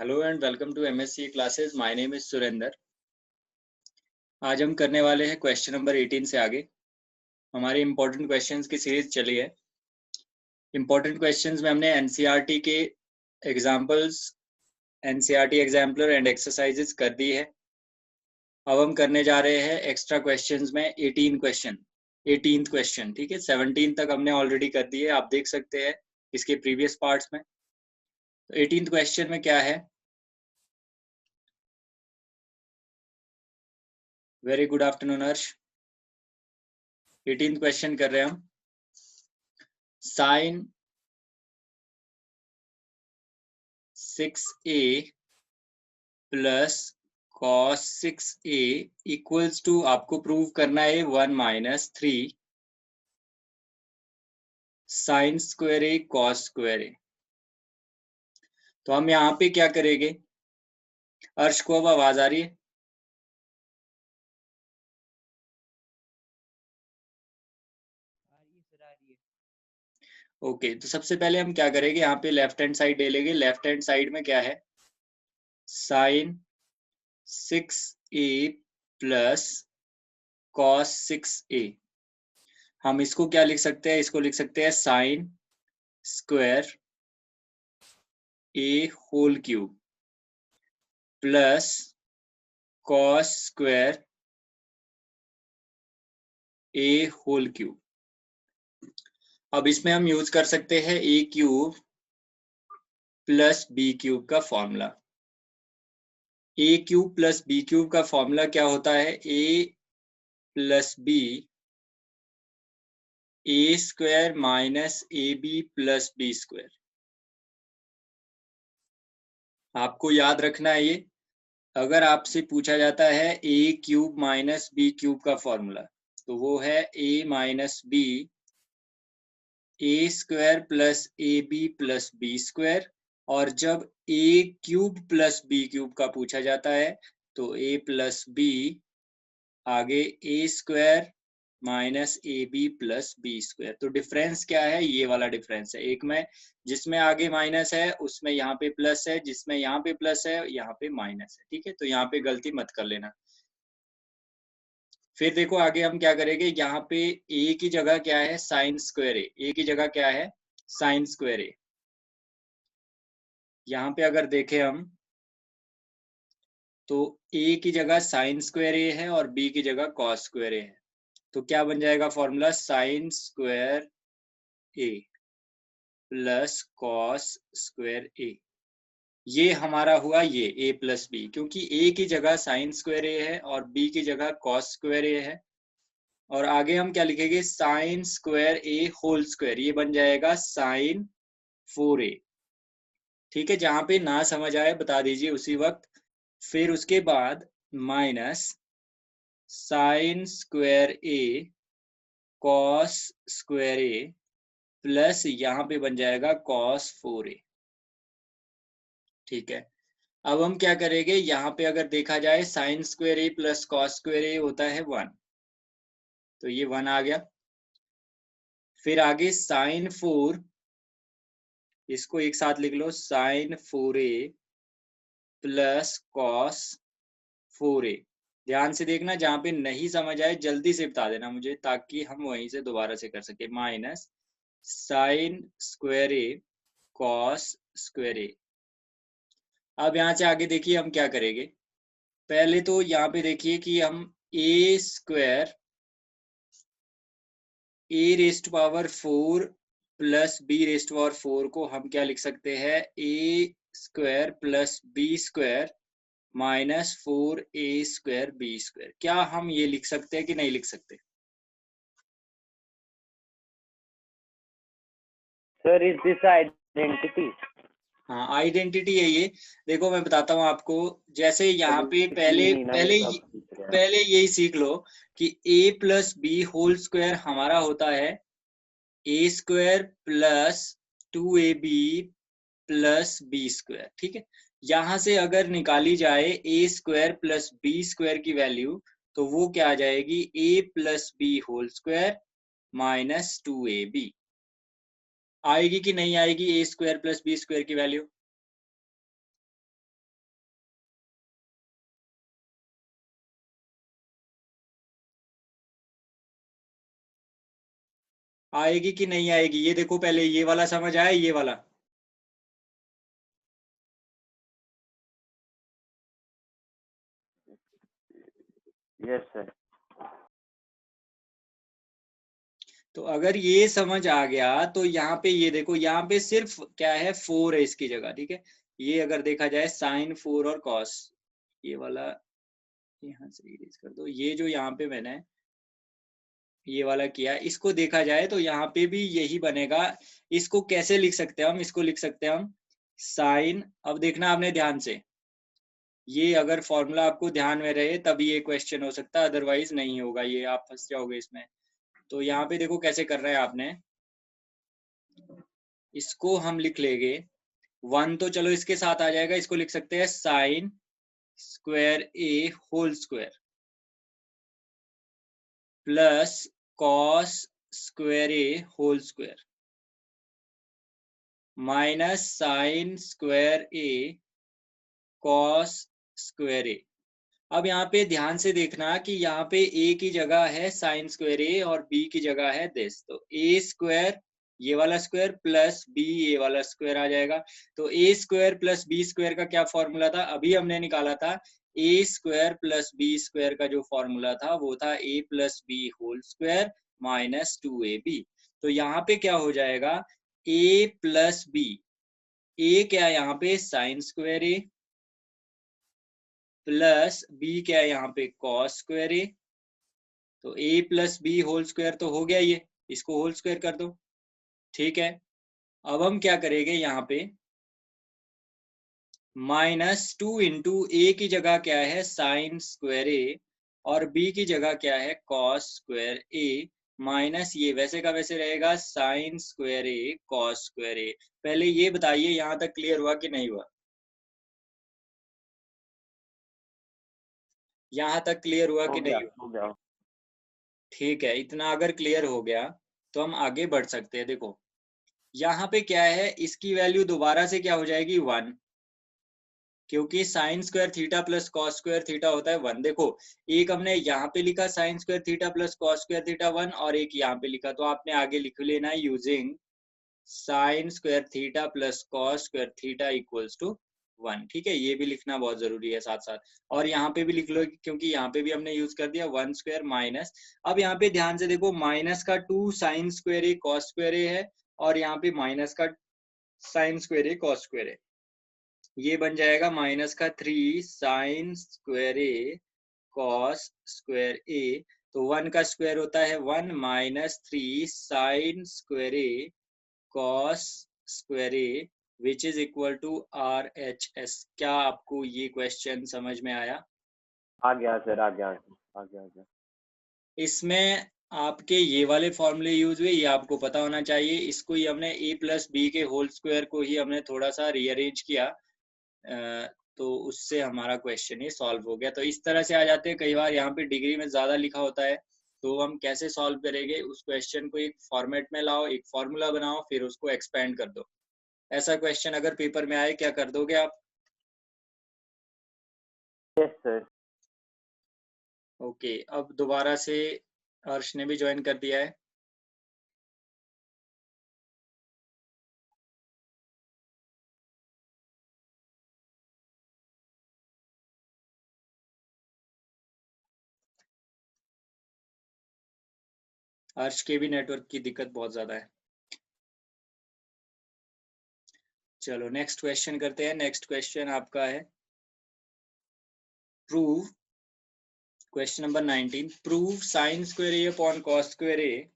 Hello and welcome to MSc classes. My name is Surendra. आज हम करने वाले हैं क्वेश्चन नंबर 18 से आगे। हमारी इंपॉर्टेंट क्वेश्चंस की सीरीज चली है। इंपॉर्टेंट क्वेश्चंस में हमने एनसीईआरटी के examples, NCERT exemplar and exercises कर दी है। अब हम करने जा रहे हैं एक्स्ट्रा क्वेश्चंस में 18th क्वेश्चन। ठीक है, 17 तक हमने ऑलरेडी कर दी है, आप देख सकते हैं इसके प्रीवियस पार्ट्स में। तो 18th क्वेश्चन में क्या है? Very good afternoon Harsh. 18th question कर रहे हैं हम। Sine 6a plus cos 6a equals to, आपको प्रूव करना है 1 minus 3 sine square A cos square A. तो हम यहाँ पे क्या करेंगे? अर्श को अब आवाज आ रही है? ओके, तो सबसे पहले हम क्या करेंगे, यहाँ पे लेफ्ट हैंड साइड ले लेंगे। लेफ्ट हैंड साइड में क्या है? Sine 6a plus cos 6a। हम इसको क्या लिख सकते हैं? इसको लिख सकते हैं sine square A whole cube plus cos square A whole cube. अब इसमें हम यूज कर सकते हैं A cube plus B cube का formula. A cube plus B cube का फॉर्मूला क्या होता है? A plus B A square minus A B plus B square. आपको याद रखना है ये। अगर आपसे पूछा जाता है A cube minus B cube का फॉर्मूला, तो वो है A minus B A square plus A B plus B square. और जब A cube plus B cube का पूछा जाता है तो ए प्लस बी आगे A square minus A B plus B square. तो डिफरेंस क्या है? ये वाला डिफरेंस है। एक में जिसमें आगे माइनस है उसमें यहाँ पे प्लस है, जिसमें यहाँ पे प्लस है यहाँ पे माइनस है। ठीक है, तो यहाँ पे गलती मत कर लेना। फिर देखो आगे हम क्या करेंगे, यहाँ पे ए की जगह क्या है? साइन स्क्वायर ए। ए की जगह क्या है? Sign square A. यहाँ पे अगर देखें हम तो ए की जगह साइन स्क्वायर ए है और बी की जगह कॉस स्क्वायर ए है। तो क्या बन जाएगा formula? Sign square A plus cos square A. ये हमारा हुआ ये a प्लस बी, क्योंकि a की जगह साइन स्क्वायर ए है और b की जगह कॉस स्क्वायर ए है। और आगे हम क्या लिखेंगे? Sign square A whole square. ये बन जाएगा साइन 4a। ठीक है, जहां पे ना समझ आए बता दीजिए उसी वक्त। फिर उसके बाद minus sine square A cos square A plus यहाँ पे बन जाएगा कॉस 4a। ठीक है, अब हम क्या करेंगे, यहाँ पे अगर देखा जाए sign square A plus cos square ए होता है 1, तो ये 1 आ गया। फिर आगे साइन 4, इसको एक साथ लिख लो, sign 4a plus cos 4a। ध्यान से देखना, जहां पे नहीं समझ आए जल्दी से बता देना मुझे, ताकि हम वहीं से दोबारा से कर सके। Minus sine square A cos square A. अब यहाँ से आगे देखिए हम क्या करेंगे। पहले तो यहाँ पे देखिए कि हम A square A rest power 4 plus B rest power 4 को हम क्या लिख सकते हैं? A square plus B square minus 4 A square B square. क्या हम ये लिख सकते हैं कि नहीं लिख सकते? Sir is this identity? हाँ, आइडेंटिटी है ये। देखो मैं बताता हूँ आपको। जैसे यहाँ पे पहले पहले पहले यही सीख लो कि a plus B whole square हमारा होता है A square plus 2ab plus B square. ठीक है, यहां से अगर निकाली जाए A square plus B square की वैल्यू, तो वो क्या आ जाएगी? A plus B whole square minus 2ab। आएगी कि नहीं आएगी A square plus B square की वैल्यू? आएगी कि नहीं आएगी ये देखो, पहले ये वाला समझ आया, ये वाला। Yes sir. तो अगर ये समझ आ गया तो यहाँ पे ये देखो, यहाँ पे सिर्फ क्या है, 4 है इसकी जगह, ठीक है। ये अगर देखा जाए साइन 4 और कॉस, ये वाला यहाँ से इरेज कर दो। ये जो यहाँ पे मैंने ये वाला किया, इसको देखा जाए तो यहाँ पे भी यही बनेगा। इसको कैसे लिख सकते हैं हम, इसको लिख सकते हैं हम साइन, अब देखना आपने ध्यान से, ये अगर फॉर्मूला आपको ध्यान में रहे तभी ये क्वेश्चन हो सकता है, अदरवाइज नहीं होगा, ये आप फंस जाओगे इसमें। तो यहाँ पे देखो कैसे कर रहे हैं आपने, इसको हम लिख लेंगे 1, तो चलो इसके साथ आ जाएगा, इसको लिख सकते हैं sine square A whole square plus cos square A whole square minus sine square A cos square A. अब यहाँ पे ध्यान से देखना कि यहाँ पे a की जगह है साइन स्क्वायर a और b की जगह है दिस, तो a स्क्वायर ये वाला स्क्वायर प्लस b ये वाला स्क्वायर आ जाएगा। तो a square plus b square का क्या फॉर्मूला था, अभी हमने निकाला था। a square plus b square का जो फॉर्मूला था वो था a plus b whole square minus 2ab। तो यहाँ पे क्या हो जाएगा, a प्लस b, a क्या है यहाँ पे sine square a plus b क्या है यहाँ पे कॉस स्क्वायर ए। तो a plus B whole square तो हो गया, ये इसको होल स्क्वायर कर दो, ठीक है। अब हम क्या करेंगे यहाँ पे -2 इंटू ए की जगह क्या है साइन स्क्वायर ए और b की जगह क्या है कॉस स्क्वायर ए, माइनस ये वैसे का वैसे रहेगा sign square A cos square ए। पहले ये बताइए यहाँ तक क्लियर हुआ कि नहीं हुआ, यहाँ तक क्लियर हुआ कि नहीं हुआ? हो गया। ठीक है, इतना अगर क्लियर हो गया तो हम आगे बढ़ सकते हैं। देखो यहाँ पे क्या है, इसकी वैल्यू दोबारा से क्या हो जाएगी 1, क्योंकि sign square theta plus cos square theta होता है 1। देखो एक हमने यहाँ पे लिखा sign square theta plus cos square theta 1 और एक यहाँ पे लिखा, तो आपने आगे लिख लेना है using sine square theta plus cos square theta equals to 1, ठीक है। ये भी लिखना बहुत जरूरी है साथ साथ, और यहाँ पे भी लिख लो क्योंकि यहाँ पे भी हमने यूज कर दिया 1 स्क्वायर माइनस। अब यहाँ पे ध्यान से देखो माइनस का 2 sine square A cos square A है और यहाँ पे माइनस का sine square A cos square A, ये बन जाएगा माइनस का 3 sine square A cos square A. तो 1 का स्क्वायर होता है 1 minus 3 sine square A cos square A which is equal to RHS। क्या आपको ये क्वेश्चन समझ में आया? आ गया सर, आ गया, आ गया, आ गया। इसमें आपके ये वाले फॉर्मूले यूज हुए, ये आपको पता होना चाहिए। इसको ही हमने a प्लस बी के होल स्क्वायर को ही हमने थोड़ा सा रीअरेंज किया, तो उससे हमारा क्वेश्चन ये सॉल्व हो गया। तो इस तरह से आ जाते हैं, कई बार यहाँ पे डिग्री में ज्यादा लिखा होता है तो हम कैसे सॉल्व करेंगे, उस क्वेश्चन को एक फॉर्मेट में लाओ, एक फॉर्मूला बनाओ, फिर उसको एक्सपेंड कर दो। ऐसा क्वेश्चन अगर पेपर में आए क्या कर दोगे आप? Yes sir. ओके, अब दोबारा से हर्ष ने भी ज्वाइन कर दिया है। हर्ष के भी नेटवर्क की दिक्कत बहुत ज्यादा है। चलो नेक्स्ट क्वेश्चन करते हैं। नेक्स्ट क्वेश्चन आपका है prove, question number 19, prove sine square A upon cos square A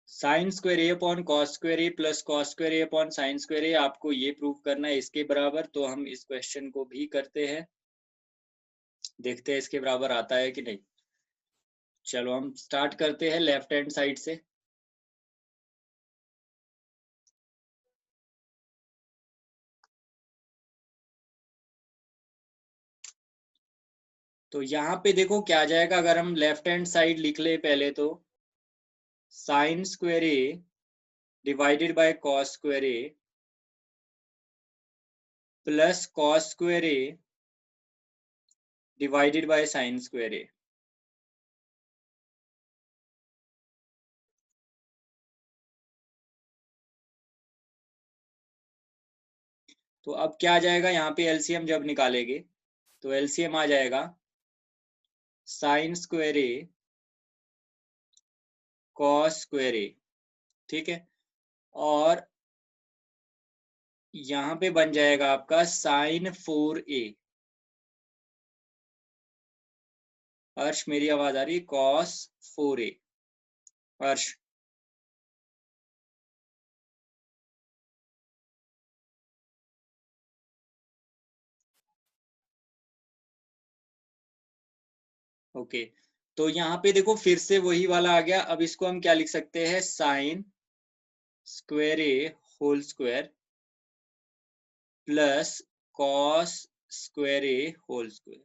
sine square A upon cos square A plus cos square A upon sine square A, आपको ये प्रूव करना है इसके बराबर। तो हम इस क्वेश्चन को भी करते हैं, देखते हैं इसके बराबर आता है कि नहीं। चलो हम स्टार्ट करते हैं लेफ्ट हैंड साइड से। तो यहाँ पे देखो क्या आ जाएगा, अगर हम लेफ्ट हैंड साइड लिख ले पहले तो sine square A divided by cos square A plus cos square A divided by sine square A. तो अब क्या आ जाएगा यहाँ पे, एलसीएम जब निकालेंगे तो एलसीएम आ जाएगा sign square A cos square A, ठीक है। और यहाँ पे बन जाएगा आपका साइन 4a। हर्ष मेरी आवाज आ रही है? Cos 4a। हर्ष ओके। तो यहाँ पे देखो फिर से वही वाला आ गया। अब इसको हम क्या लिख सकते हैं, sine square A whole square plus cos square A whole square.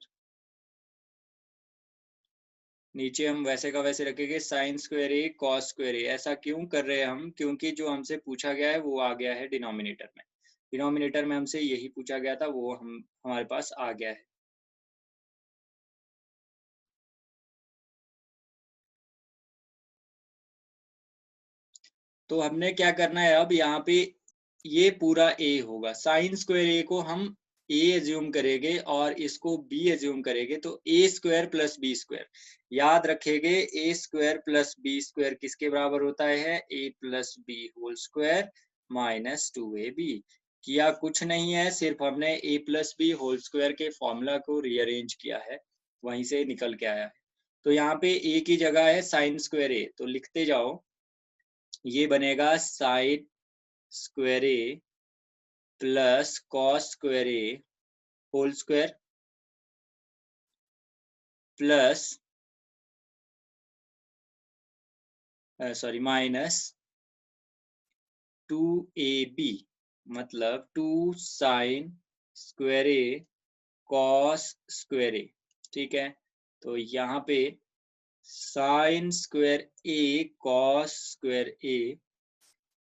नीचे हम वैसे का वैसे रखेंगे sine square A cos square A. ऐसा क्यों कर रहे हैं हम, क्योंकि जो हमसे पूछा गया है वो आ गया है डिनोमिनेटर में। डिनोमिनेटर में हमसे यही पूछा गया था, वो हमारे पास आ गया है। तो हमने क्या करना है, अब यहाँ पे ये पूरा ए होगा। साइन स्क्वायर ए को हम ए एज्यूम करेंगे और इसको बी एज्यूम करेंगे, तो A square plus B square. याद रखेंगे A square plus B square किसके बराबर होता है, A plus B whole square minus 2ab। किया कुछ नहीं है, सिर्फ हमने A plus B whole square के फॉर्मूला को रीअरेंज किया है, वहीं से निकल के आया है। तो यहाँ पे ए की जगह है साइन स्क्वायर ए, तो लिखते जाओ। ये बनेगा sine square A plus cos square A whole square plus minus 2ab, मतलब 2 sine square A cos square A, ठीक है। तो यहाँ पे sine square A cos square A,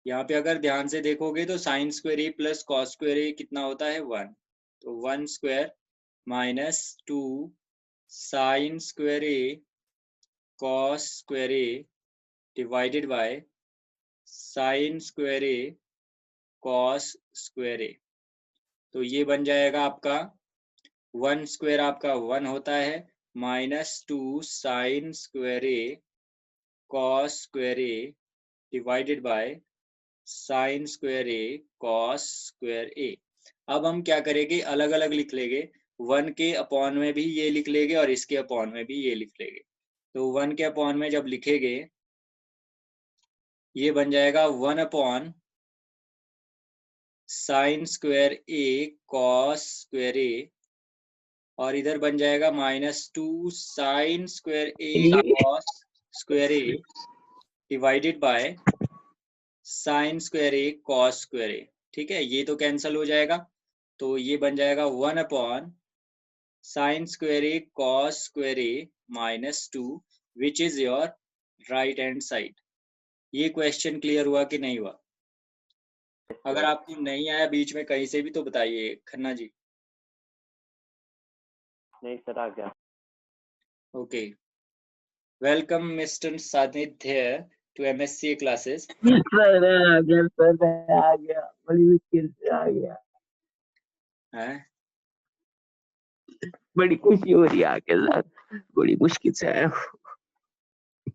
यहाँ पे अगर ध्यान से देखोगे तो sine square A plus cos square A कितना होता है, 1। तो 1 square minus 2 sine square A cos square A divided by sine square A cos square A. तो ये बन जाएगा आपका 1 स्क्वायर आपका 1 होता है minus 2 sine square A cos square A divided by sine square A cos square A. अब हम क्या करेंगे, अलग अलग लिख लेंगे। 1 के अपॉन में भी ये लिख लेंगे और इसके अपॉन में भी ये लिख लेंगे। तो 1 के अपॉन में जब लिखेंगे ये बन जाएगा 1 upon sine square A cos square A, और इधर बन जाएगा minus 2 sine square A cos square A divided by sine square A cos square A, ठीक है। ये तो कैंसिल हो जाएगा, तो ये बन जाएगा 1 upon sine square A cos square A minus 2, which is your right hand side. ये क्वेश्चन क्लियर हुआ कि नहीं हुआ? अगर आपको नहीं आया बीच में कहीं से भी तो बताइए खन्ना जी। नहीं सर, आ गया। ओके, वेलकम मिस्टर सानिध्य टू एमएससी क्लासेस। सर आ गया, सर आ गया, बड़ी मुश्किल से आ गया। हैं? बड़ी खुशी हो रही है आके सर, बड़ी मुश्किल से आया।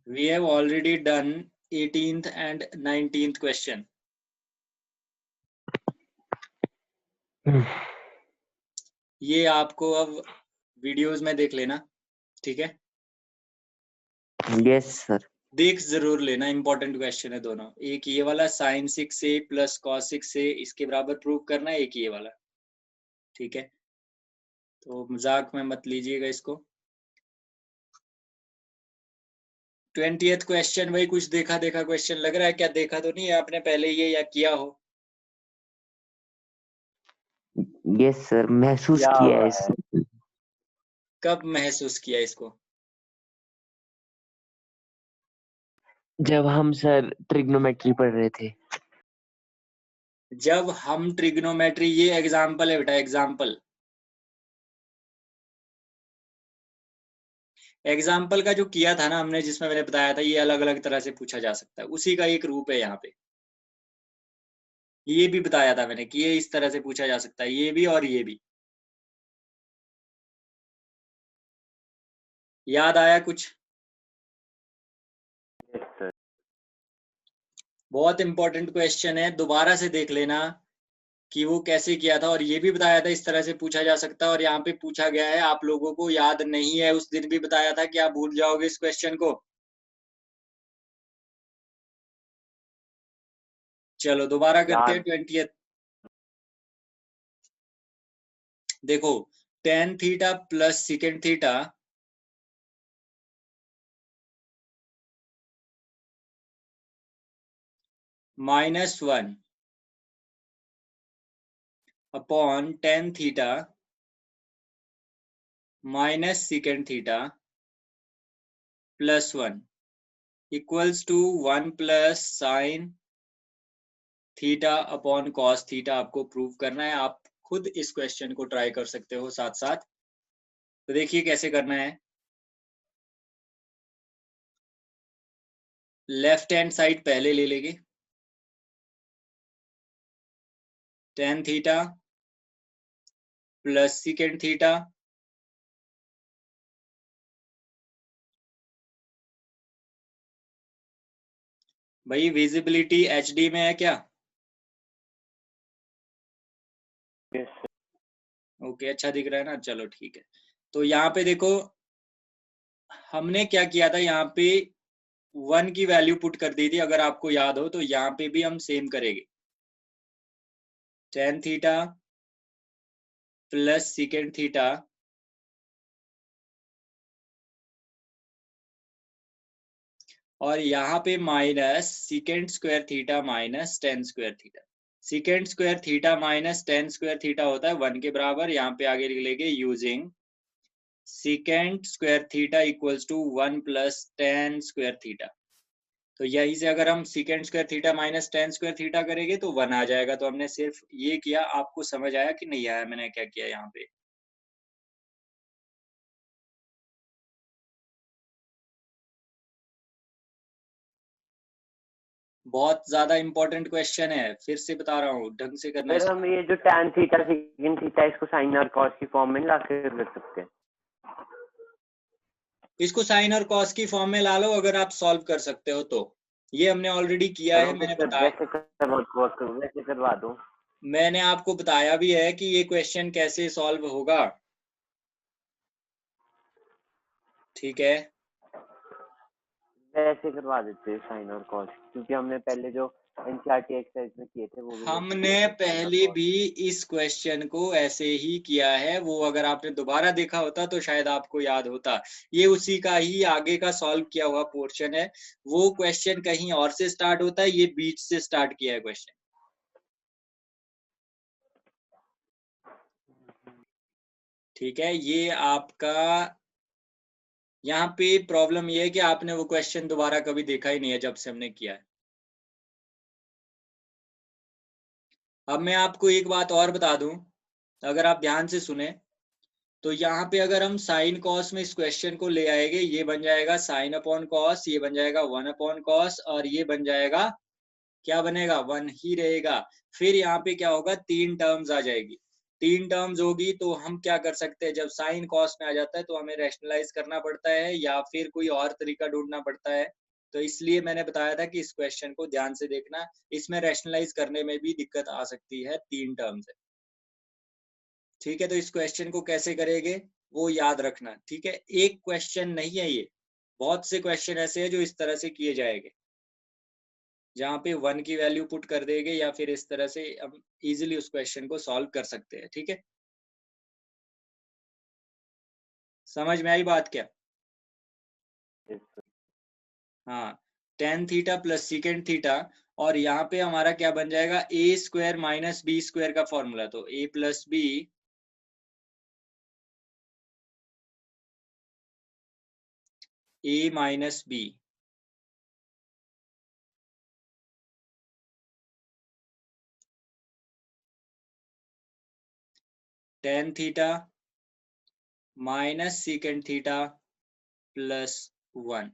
We have already done 18th and 19th question. ये आपको अब वीडियोस में देख लेना, ठीक है। Yes sir. देख जरूर लेना, इंपॉर्टेंट क्वेश्चन है दोनों। एक ये वाला sign 6a plus cos 6a इसके बराबर प्रूव करना है, एक ये वाला, ठीक है। तो मजाक में मत लीजिएगा इसको। 20th क्वेश्चन, भाई कुछ देखा देखा क्वेश्चन लग रहा है, क्या देखा तो नहीं है आपने पहले ये या किया हो? यस सर, महसूस किया है। कब महसूस किया इसको? जब हम सर ट्रिग्नोमेट्री पढ़ रहे थे। जब हम ट्रिग्नोमेट्री, ये एग्जाम्पल है बेटा, एग्जाम्पल। एग्जाम्पल का जो किया था ना हमने, जिसमें मैंने बताया था ये अलग अलग तरह से पूछा जा सकता है, उसी का एक रूप है यहाँ पे। ये भी बताया था मैंने कि ये इस तरह से पूछा जा सकता है, ये भी और ये भी। याद आया कुछ? Yes sir. बहुत इंपॉर्टेंट क्वेश्चन है, दोबारा से देख लेना कि वो कैसे किया था। और ये भी बताया था इस तरह से पूछा जा सकता है, और यहाँ पे पूछा गया है, आप लोगों को याद नहीं है, उस दिन भी बताया था कि आप भूल जाओगे इस क्वेश्चन को। चलो दोबारा करते हैं। याद 20th देखो, tan theta plus second theta -1 upon tan theta minus second theta +1 equals to 1 plus sine theta upon cos theta. आपको प्रूव करना है, आप खुद इस क्वेश्चन को ट्राई कर सकते हो साथ साथ। तो देखिए कैसे करना है। लेफ्ट हैंड साइड पहले ले लेंगे, tan theta plus second theta भाई विजिबिलिटी एचडी में है क्या? Yes sir. ओके, अच्छा दिख रहा है ना, चलो ठीक है। तो यहाँ पे देखो, हमने क्या किया था, यहाँ पे 1 की वैल्यू पुट कर दी थी, अगर आपको याद हो तो यहाँ पे भी हम सेम करेंगे। tan theta plus second theta और यहाँ पे minus second square theta minus tan square theta. Second square theta minus tan square theta होता है 1 के बराबर। यहाँ पे आगे लिख लेंगे using second square theta equals to 1 plus tan square theta. तो यहीं से अगर हम second square theta minus tan square theta करेंगे तो 1 आ जाएगा। तो हमने सिर्फ ये किया। आपको समझ आया कि नहीं आया मैंने क्या किया यहाँ पे? बहुत ज्यादा इंपॉर्टेंट क्वेश्चन है, फिर से बता रहा हूँ, ढंग से करना सर इसको। हम ये जो tan थीटा सेकंड थीटा इसको साइन और कॉस की फॉर्म में ला के रख सकते हैं। इसको साइन और कॉस की फॉर्म में ला लो, अगर आप सॉल्व कर सकते हो तो। ये हमने ऑलरेडी किया है, मैंने बताया, वैसे करवा दो। मैंने आपको बताया भी है कि ये क्वेश्चन कैसे सॉल्व होगा। ठीक है, वैसे करवा देते हैं साइन और कॉस, क्योंकि हमने पहले जो एनसीईआरटी एक्सरसाइज में किए थे वो भी वैसे हमने किए थे, sin और पहले cos। भी इस क्वेश्चन को ऐसे ही किया है। वो अगर आपने दोबारा देखा होता तो शायद आपको याद होता। ये उसी का ही आगे का सॉल्व किया हुआ पोर्शन है। वो क्वेश्चन कहीं और से स्टार्ट होता है, ये बीच से स्टार्ट किया है क्वेश्चन। ठीक है, ये आपका, यहाँ पे प्रॉब्लम ये है कि आपने वो क्वेश्चन दोबारा कभी देखा ही नहीं है जब से हमने किया है। अब मैं आपको एक बात और बता दूं, अगर आप ध्यान से सुने तो यहाँ पे अगर हम साइन कॉस में इस क्वेश्चन को ले आएंगे, ये बन जाएगा साइन अपॉन कॉस, ये बन जाएगा 1 अपॉन कॉस, और ये बन जाएगा, क्या बनेगा, 1 ही रहेगा। फिर यहाँ पे क्या होगा, 3 टर्म्स आ जाएगी। 3 टर्म्स होगी तो हम क्या कर सकते हैं, जब साइन कॉस में आ जाता है तो हमें रैशनलाइज करना पड़ता है या फिर कोई और तरीका ढूंढना पड़ता है। तो इसलिए मैंने बताया था कि इस क्वेश्चन को ध्यान से देखना, इसमें रैशनलाइज करने में भी दिक्कत आ सकती है, 3 टर्म्स है। ठीक है, तो इस क्वेश्चन को कैसे करेंगे वो याद रखना। ठीक है, एक क्वेश्चन नहीं है ये, बहुत से क्वेश्चन ऐसे हैं जो इस तरह से किए जाएंगे, जहाँ पे 1 की वैल्यू पुट कर देंगे या फिर इस तरह से हम इजीली उस क्वेश्चन को सॉल्व कर सकते हैं। ठीक है, समझ में आई बात क्या? Yes, sir। हाँ, tan theta plus second theta, और यहाँ पे हमारा क्या बन जाएगा, ए स्क्वायर माइनस बी स्क्वायर का फॉर्मूला। तो a plus B A minus B, tan theta minus second theta plus 1।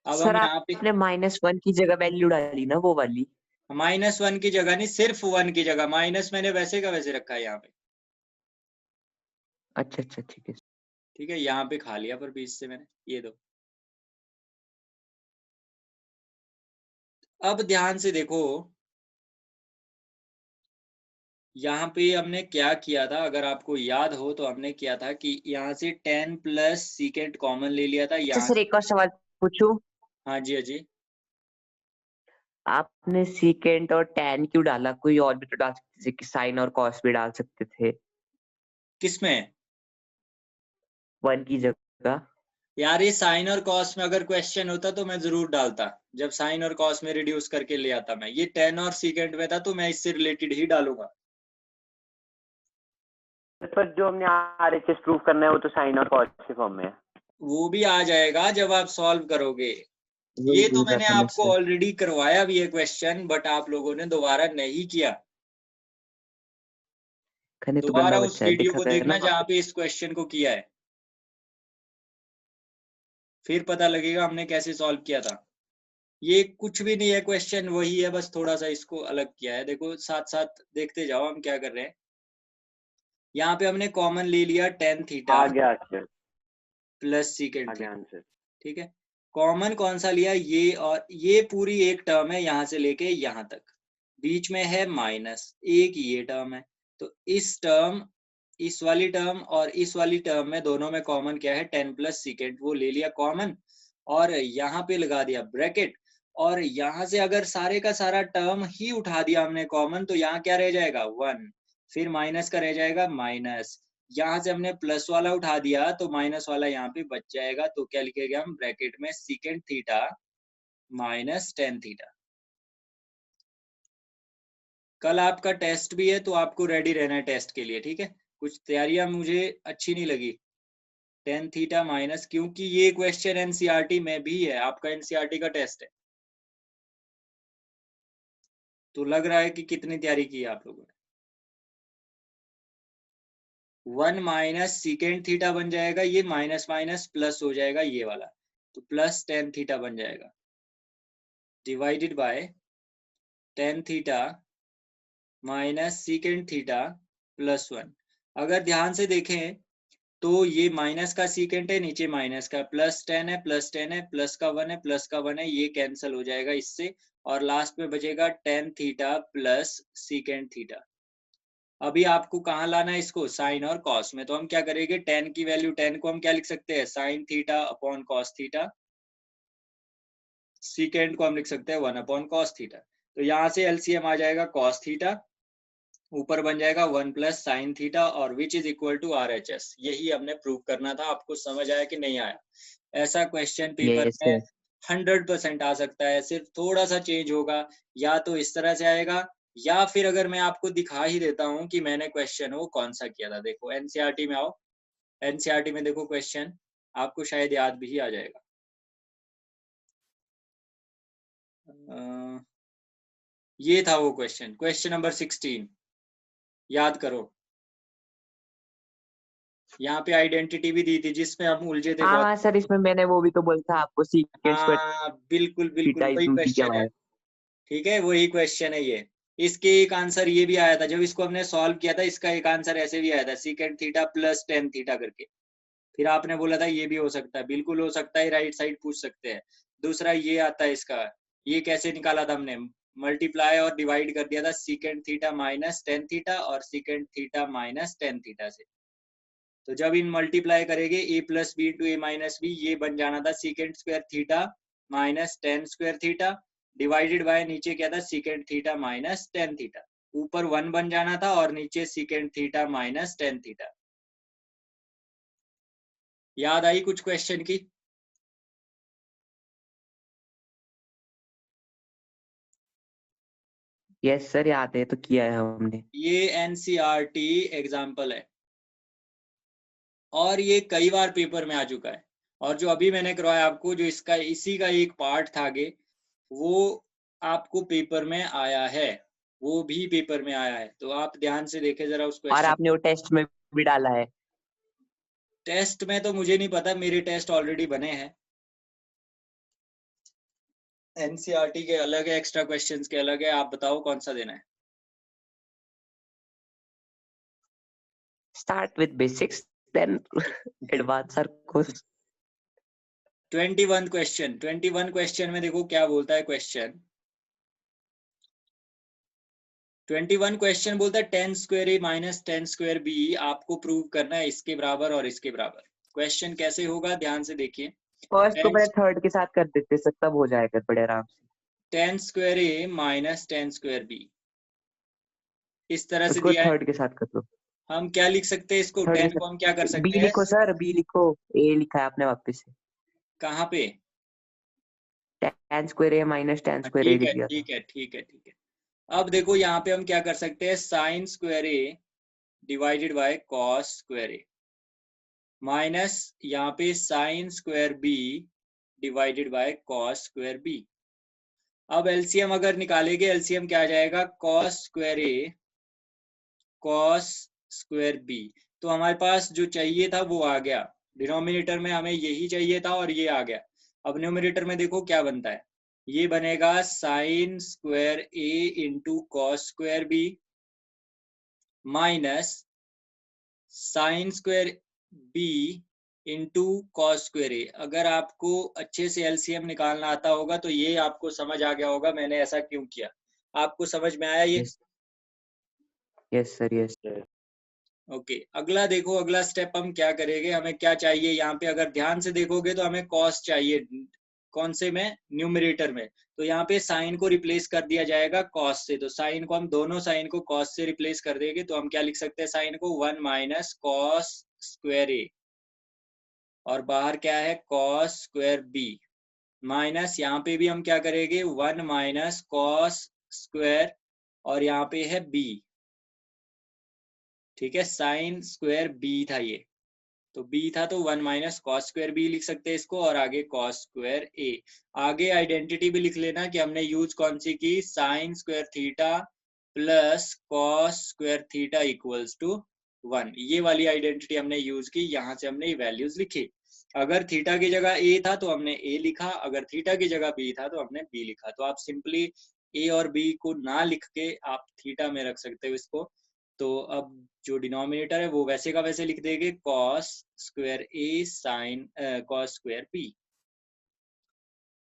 अब सर हम यहाँ पे आपने -1 की जगह वैल्यू डाली ना, वो वाली। -1 की जगह नहीं, सिर्फ 1 की जगह माइनस मैंने वैसे का वैसे रखा है यहाँ पे। अच्छा अच्छा, ठीक है। ठीक है, यहाँ पे खा लिया पर बीच से मैंने, ये दो। अब ध्यान से देखो, यहाँ पे हमने क्या किया था, अगर आपको याद हो तो हमने किया था कि यहाँ से 10 प्लस सीकेंड कॉमन ले लिया था अच्छा यहाँ सर, से। एक और सवाल पूछूं? हाँ जी, हाँ जी। आपने सीकेंट और टैन क्यों डाला? कोई और भी तो डाल सकते थे, कि साइन और कॉस भी डाल सकते थे किसमें? 1 की जगह। यार ये साइन और कॉस में अगर क्वेश्चन होता तो मैं जरूर डालता, जब साइन और कॉस में रिड्यूस करके ले आता मैं। ये 10 और सीकेंड में था तो मैं इससे रिलेटेड ही डालूंगा। पर जो हमने आरएचएस प्रूव करना है वो तो साइन और कॉस के फॉर्म में है। वो भी आ जाएगा जब आप सॉल्व करोगे। वही ये तो बोल रहा मैंने था मैं आपको सर। ऑलरेडी करवाया भी है क्वेश्चन, बट आप लोगों ने दोबारा नहीं किया। खने तो दोबारा गंदा उस बच्चा है, वीडियो दिखा को गया ना देखना वहाँ जहाँ पे। पे इस क्वेश्चन को किया है, फिर पता लगेगा हमने कैसे सॉल्व किया था। ये कुछ भी नहीं है, क्वेश्चन वही है, बस थोड़ा सा इसको अलग किया है। देखो साथ साथ देखते जाओ हम क्या कर रहे हैं। यहाँ पे हमने कॉमन ले लिया टेन थीटा आ गया आंसर, प्लस आ सीकेंड गया थीटा। आंसर। ठीक है, कॉमन कौन सा लिया? ये, और ये पूरी एक टर्म है यहाँ से लेके यहाँ तक, बीच में है माइनस, एक ये टर्म है। तो इस टर्म, इस वाली टर्म और इस वाली टर्म में दोनों में कॉमन क्या है? 10 प्लस सीकेंड, वो ले लिया कॉमन और यहाँ पे लगा दिया ब्रैकेट। और यहाँ से अगर सारे का सारा टर्म ही उठा दिया हमने कॉमन, तो यहाँ क्या रह जाएगा? 1, फिर माइनस का रह जाएगा माइनस, यहाँ से हमने प्लस वाला उठा दिया तो माइनस वाला यहाँ पे बच जाएगा। तो क्या लिखेगा हम ब्रैकेट में? Secant theta minus tan theta. कल आपका टेस्ट भी है तो आपको रेडी रहना है टेस्ट के लिए, ठीक है? कुछ तैयारियां मुझे अच्छी नहीं लगी। टेन थीटा माइनस, क्योंकि ये क्वेश्चन एनसीईआरटी में भी है, आपका एनसीईआरटी का टेस्ट है, तो लग रहा है कि कितनी तैयारी की है आप लोगों ने। 1 माइनस सीकेंड थीटा बन जाएगा, ये माइनस माइनस प्लस हो जाएगा ये वाला, तो प्लस टेन थीटा बन जाएगा, divided by ten theta minus second theta plus 1। अगर ध्यान से देखें तो ये माइनस का सीकेंट है, नीचे माइनस का, प्लस 10 है, प्लस 10 है, प्लस का 1 है, प्लस का 1 है, ये कैंसिल हो जाएगा इससे, और लास्ट में बचेगा tan theta plus secant theta. अभी आपको कहाँ लाना है इसको? साइन और कॉस में। तो हम क्या करेंगे? 10 की वैल्यू, 10 को हम क्या लिख सकते हैं? Sign theta upon cos theta. Secant को हम लिख सकते हैं 1 अपॉन कॉस थीटा। तो यहाँ से एलसीएम आ जाएगा कॉस थीटा, ऊपर बन जाएगा 1 प्लस साइन थीटा, और which is equal to RHS। यही हमने प्रूव करना था। आपको समझ आया कि नहीं आया? ऐसा क्वेश्चन पेपर यस में सर। 100% आ सकता है, सिर्फ थोड़ा सा चेंज होगा, या तो इस तरह से आएगा, या फिर अगर मैं आपको दिखा ही देता हूँ कि मैंने क्वेश्चन वो कौन सा किया था। देखो एनसीईआरटी में आओ, एनसीईआरटी में देखो क्वेश्चन, आपको शायद याद भी आ जाएगा। ये था वो क्वेश्चन, क्वेश्चन नंबर 16, याद करो। यहाँ पे आइडेंटिटी भी दी थी जिसमें हम उलझे थे हाँ बहुत। हाँ सर, इसमें मैंने वो भी तो बोला था आपको, सीकेंट स्क्वायर हाँ बिल्कुल बिल्कुल थीटा वही इज रूट किया क्वेश्चन हुआ है। है। ठीक है, वही क्वेश्चन है ये। इसके एक आंसर ये भी आया था जब इसको हमने सॉल्व किया था, इसका एक आंसर ऐसे भी आया था, secant theta plus tan theta करके। फिर आपने बोला था ये भी हो सकता है, बिल्कुल हो सकता है, राइट साइड पूछ सकते हैं। दूसरा ये आता है इसका, ये कैसे निकाला था हमने? मल्टीप्लाई और डिवाइड कर दिया था secant theta minus tan theta और secant theta minus tan theta से। तो जब इन मल्टीप्लाई करेंगे a plus B into A minus B, ये बन जाना था secant square theta minus tan square theta, divided by नीचे क्या था? Secant theta minus tan theta. ऊपर 1 बन जाना था और नीचे secant theta minus tan theta. याद आई कुछ क्वेश्चन की? यस सर, याद है, तो किया है हमने। ये एनसीईआरटी एग्जाम्पल है और ये कई बार पेपर में आ चुका है। और जो अभी मैंने करवाया आपको, जो इसका इसी का एक पार्ट था आगे, वो आपको पेपर में आया है, वो भी पेपर में आया है। तो आप ध्यान से देखें जरा उस और क्वेश्चन। आपने वो टेस्ट में भी डाला है? टेस्ट में तो मुझे नहीं पता, मेरे टेस्ट ऑलरेडी बने हैं। एनसीईआरटी के अलग है, एक्स्ट्रा क्वेश्चंस के अलग है। आप बताओ कौन सा देना है? Start with basics, then advance our course. 21 question, 21 question में देखो क्या बोलता है क्वेश्चन। 21 क्वेश्चन बोलता है 10 square A minus 10 square B आपको प्रूव करना है इसके बराबर और इसके बराबर। क्वेश्चन कैसे होगा ध्यान से देखिए। फर्स्ट को पहले थर्ड के साथ कर देते, सब तब हो जाएगा बड़े आराम से। 10 square A minus 10 square B इस तरह से उसको दिया है। थर्ड के साथ कर दो। हम क्या लिख सकते हैं इसको? थर्ड के 10 को हम क्या कर साथ बी सकते हैं? लिखो सर, बी लिखो। ए लिखा है आपने वापस से। कहाँ पे? tan square A minus tan square A ठीक है लिख दिया था। ठीक है ठीक है ठीक है। अब देखो यहाँ पे हम क्या कर सकते हैं, sine square A divided by cos square A minus यहाँ पे sine square B divided by cos square B. अब एलसीएम अगर निकालेंगे, एलसीएम क्या आ जाएगा? Cos square A cos square B. तो हमारे पास जो चाहिए था वो आ गया, डिनोमिनेटर में हमें यही चाहिए था और ये आ गया। अब न्यूमरेटर में देखो क्या बनता है, ये बनेगा sine square A into cos square B minus sine square B into cos square A. अगर आपको अच्छे से एलसीएम निकालना आता होगा तो ये आपको समझ आ गया होगा मैंने ऐसा क्यों किया। आपको समझ में आया ये? Yes sir, yes. ओके अगला देखो, अगला स्टेप हम क्या करेंगे, हमें क्या चाहिए यहाँ पे? अगर ध्यान से देखोगे तो हमें कॉस चाहिए। कौन से में? न्यूमरेटर में। तो यहाँ पे साइन को रिप्लेस कर दिया जाएगा कॉस से। तो साइन को हम दोनों साइन को कॉस से रिप्लेस कर देंगे। तो हम क्या लिख सकते हैं साइन को? 1 माइनस कॉस स्क्वायर ए और बाहर क्या है? कॉस स्क्वायर बी माइनस यहाँ पे भी हम क्या करेंगे? 1 माइनस कॉस स्क्वायर और यहाँ पे है बी। ठीक है, साइन स्क्वायर बी था ये, तो b था तो 1 माइनस कॉस स्क्वायर बी लिख सकते हैं इसको और आगे कॉस स्क्वायर ए। आगे आइडेंटिटी भी लिख लेना कि हमने यूज कौन सी की? Sine square theta plus cos square theta equals to 1। ये वाली आइडेंटिटी हमने यूज की, यहाँ से हमने वैल्यूज लिखी। अगर थीटा की जगह a था तो हमने a लिखा, अगर थीटा की जगह b था तो हमने b लिखा। तो आप सिंपली a और b को ना लिख के आप थीटा में रख सकते हो इसको। तो अब जो डिनोमिनेटर है वो वैसे का वैसे लिख देंगे, cos square A sine cos square B.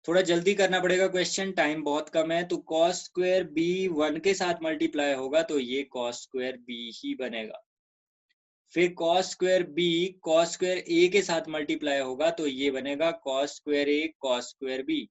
थोड़ा जल्दी करना पड़ेगा क्वेश्चन, टाइम बहुत कम है। तो कॉस स्क्वायर बी 1 के साथ मल्टीप्लाई होगा तो ये कॉस स्क्वायर बी ही बनेगा। फिर cos square B cos square A के साथ मल्टीप्लाई होगा तो ये बनेगा cos square A cos square B.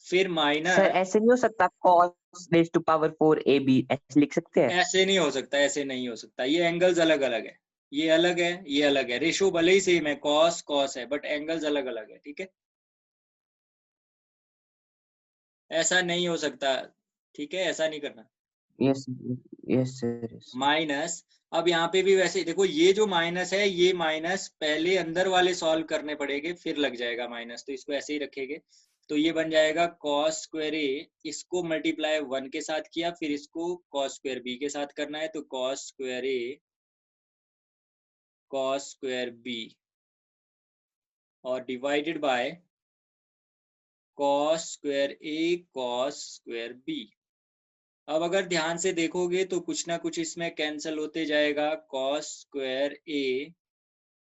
फिर सर माइनस, ऐसे नहीं हो सकता, cos raise to power 4 ab ऐसे लिख सकते हैं? ऐसे नहीं हो सकता, ऐसे नहीं हो सकता। ये एंगल्स अलग अलग है, ये अलग है, ये अलग है। रेशो भले ही सेम है, कॉस कॉस है, बट एंगल्स अलग अलग है। ठीक है, ऐसा नहीं हो सकता। ठीक है, ऐसा नहीं करना। Yes, yes sir, yes. Minus, अब यहाँ पे भी वैसे देखो, ये जो माइनस है ये माइनस पहले अंदर वाले सॉल्व करने पड़ेंगे फिर लग जाएगा माइनस, तो इसको ऐसे ही रखेंगे। तो ये बन जाएगा कॉस स्क्वायर ए, इसको मल्टीप्लाई 1 के साथ किया, फिर इसको कॉस स्क्वायर बी के साथ करना है। तो cos square A cos square B और divided by cos square A cos square B. अब अगर ध्यान से देखोगे तो कुछ ना कुछ इसमें कैंसिल होते जाएगा। Cos square A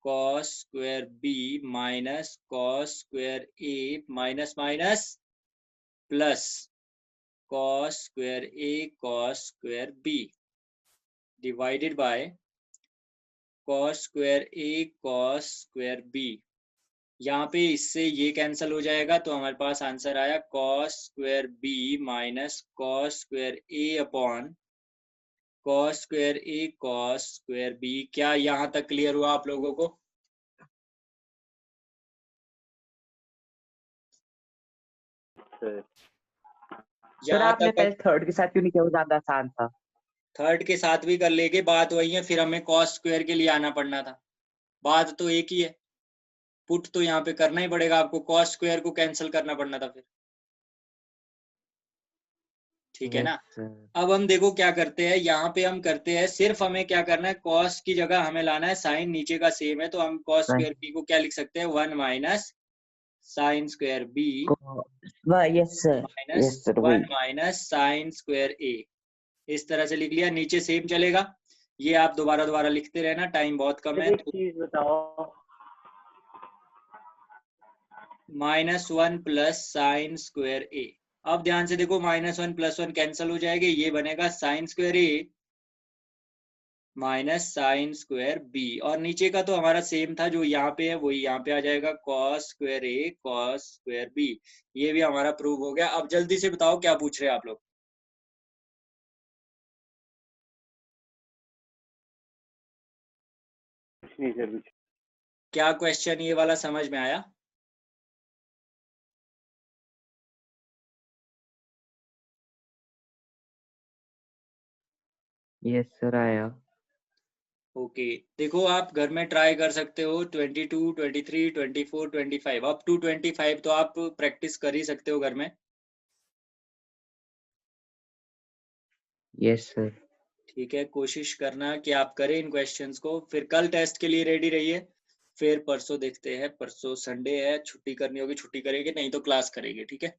cos square B minus cos square A minus minus plus cos square A cos square B divided by cos square A cos square B. यहाँ पे इससे ये कैंसिल हो जाएगा तो हमारे पास आंसर आया cos square B minus cos square A upon cos square A cos square B. क्या यहाँ तक क्लियर हुआ आप लोगों को? सर यहाँ आपने तक पहले थर्ड के साथ क्यों नहीं किया? वो ज्यादा आसान था। थर्ड के साथ भी कर लेंगे, बात वही है, फिर हमें कॉस स्क्वायर के लिए आना पड़ना था, बात तो एक ही है, पुट तो यहाँ पे करना ही पड़ेगा आपको, कॉस स्क्वायर को कैंसिल करना पड़ना था फिर, ठीक है यस ना। सर। अब हम देखो क्या करते हैं, यहाँ पे हम करते हैं सिर्फ हमें क्या करना है, कॉस की जगह हमें लाना है साइन, नीचे का सेम है तो हम कॉस स्क्वायर बी को क्या लिख सकते हैं, 1 minus sine square B yes sir, minus yes sir 1 वही। माइनस साइन स्क्वायर ए, इस तरह से लिख लिया, नीचे सेम चलेगा, ये आप दोबारा दोबारा लिखते रहना, टाइम बहुत कम है। एक चीज बताओ, -1 प्लस साइन स्क्वायर ए, अब ध्यान से देखो, -1 + 1 कैंसिल हो जाएंगे, ये बनेगा sine square A minus sine square B, और नीचे का तो हमारा सेम था जो यहाँ पे है वही यहाँ पे आ जाएगा, cos square A cos square B, ये भी हमारा प्रूव हो गया। अब जल्दी से बताओ क्या पूछ रहे हैं आप लोग। नहीं सर कुछ। क्या क्वेश्चन ये वाला समझ में आया? यस सर आया। ओके देखो, आप घर में ट्राई कर सकते हो, 22, 23, 24, 25 अप टू 25 तो आप प्रैक्टिस कर ही सकते हो घर में। Yes sir. ठीक है, कोशिश करना कि आप करें इन क्वेश्चंस को, फिर कल टेस्ट के लिए रेडी रहिए, फिर परसों देखते हैं, परसों संडे है, छुट्टी करनी होगी छुट्टी करेंगे, नहीं तो क्लास करेंगे, ठीक है।